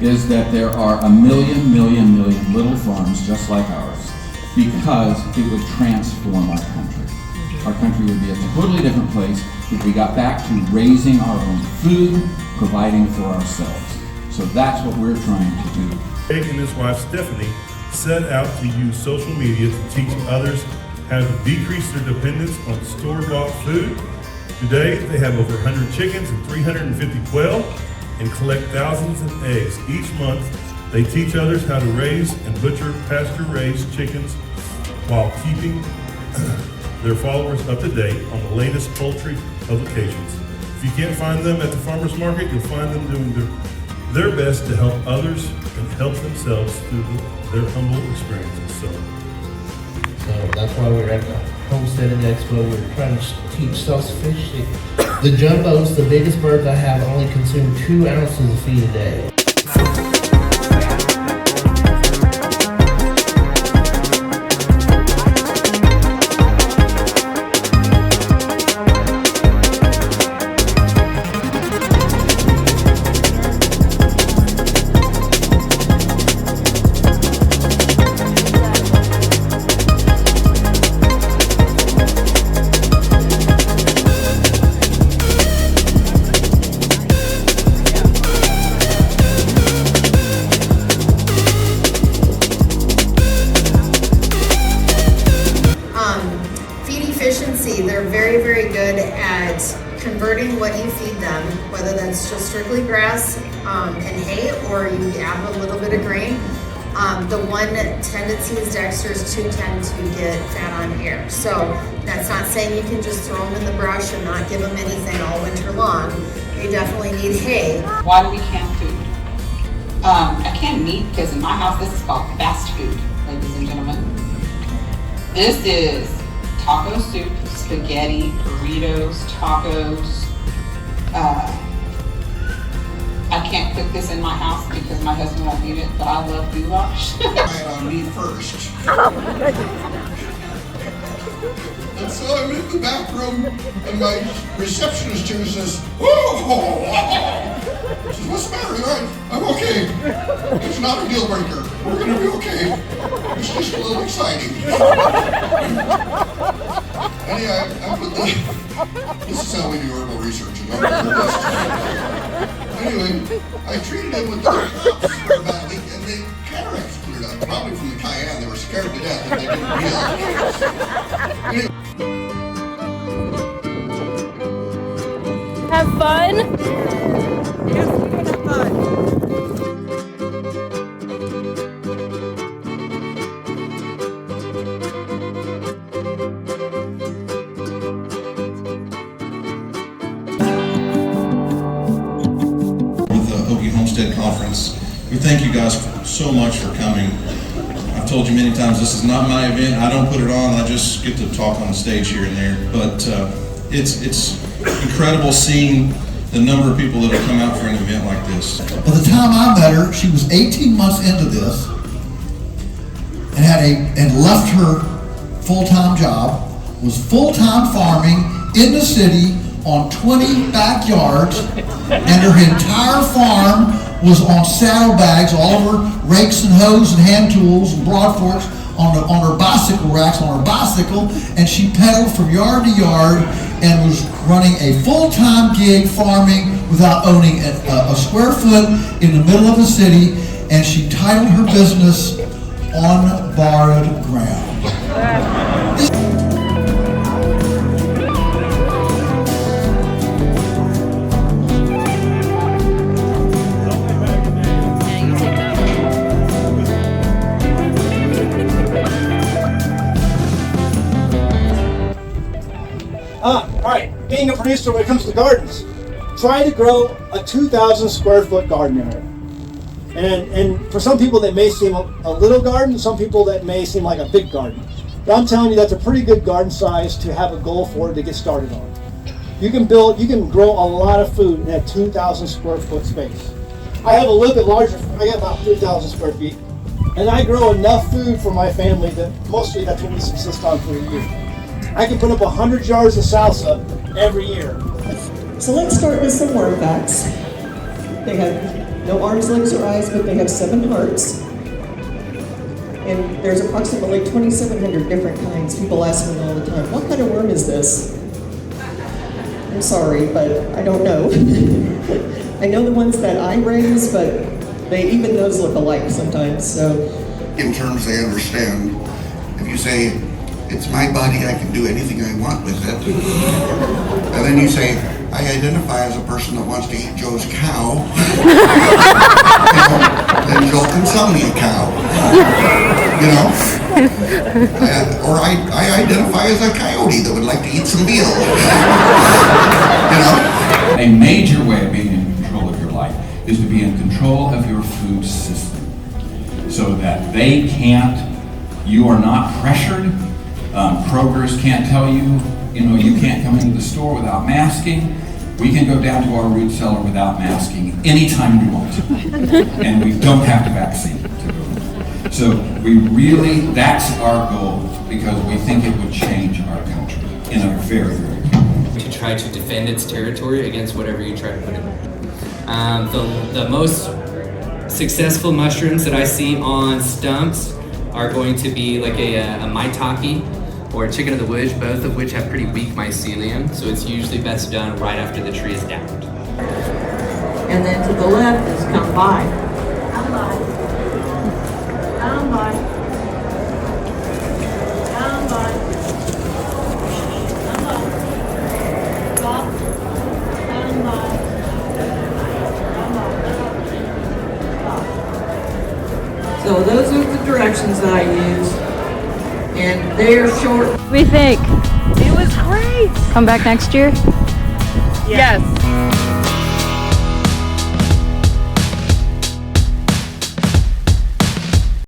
is that there are a million little farms just like ours, because it would transform our country. Our country would be a totally different place if we got back to raising our own food, providing for ourselves. So that's what we're trying to do. Jake and his wife Stephanie set out to use social media to teach others how to decrease their dependence on store-bought food. Today, they have over 100 chickens and 350 quail and collect thousands of eggs. Each month, they teach others how to raise and butcher pasture-raised chickens while keeping their followers up to date on the latest poultry publications. If you can't find them at the farmer's market, you'll find them doing their best to help others and help themselves through their humble experiences. So that's why we're at the Homesteading Expo. We're trying to teach self-sufficiency. The jumbos, the biggest birds I have, only consume 2 ounces of feed a day. They're very good at converting what you feed them, whether that's just strictly grass and hay, or you add a little bit of grain. The one tendency is Dexters to tend to get fat on air. So that's not saying you can just throw them in the brush and not give them anything all winter long. They definitely need hay. Why do we can food? I can meat because in my house this is called fast food, ladies and gentlemen. This is taco soup, spaghetti, burritos, tacos. I can't cook this in my house because my husband won't eat it, but I love goulash. Right on me first. And so I'm in the back room, and my receptionist here says, "Oh, she says, what's the matter? You're right. I'm okay. It's not a deal breaker. We're going to be okay. It's just a little exciting." Anyway, I put this is how we do herbal research. Anyway, I treated him with the crops for about a week, and the cataracts cleared up. Probably from the cayenne. They were scared to death, and they didn't realize. Have fun? Yes, we can have fun. With the Okie Homestead Conference, we thank you guys so much for coming. I've told you many times this is not my event. I don't put it on. I just get to talk on the stage here and there. But it's incredible seeing the number of people that have come out for an event like this. By the time I met her, she was 18 months into this and left her full-time job, was full-time farming in the city on 20 backyards, and her entire farm was on saddlebags, all of her rakes and hoes and hand tools and broadforks on her bicycle racks on her bicycle, and she pedaled from yard to yard and was running a full-time gig farming without owning a square foot in the middle of the city, and she titled her business On Borrowed Ground. All right, being a producer when it comes to gardens, try to grow a 2,000 square foot garden area. And for some people that may seem a little garden, some people that may seem like a big garden. But I'm telling you that's a pretty good garden size to have a goal for to get started on. You can grow a lot of food in that 2,000 square foot space. I have a little bit larger, I got about 3,000 square feet. And I grow enough food for my family that mostly that's what we subsist on for a year. I can put up 100 jars of salsa every year. So let's start with some work facts. They have No arms, legs, or eyes, but they have 7 hearts. And there's approximately 2,700 different kinds. People ask me all the time, what kind of worm is this? I'm sorry, but I don't know. I know the ones that I raise, but even those look alike sometimes, so. In terms they understand, if you say, it's my body, I can do anything I want with it. And then you say, I identify as a person that wants to eat Joe's cow. Then Joe can sell me a cow. Or I identify as a coyote that would like to eat some veal. A major way of being in control of your life is to be in control of your food system, so that you are not pressured. Progress can't tell you, you can't come into the store without masking. We can go down to our root cellar without masking anytime we want to. And we don't have to vaccine to go. So that's our goal, because we think it would change our country in a very, very big way. To try to defend its territory against whatever you try to put in there. The most successful mushrooms that I see on stumps are going to be like a maitake or a chicken of the woods, both of which have pretty weak mycelium, so it's usually best done right after the tree is downed. And then to the left is come by. Come by. Come by. Come by. Come by. Stop. Come by. Come by. So those are the directions that I use, and they're short. What do you think? It was great. Come back next year?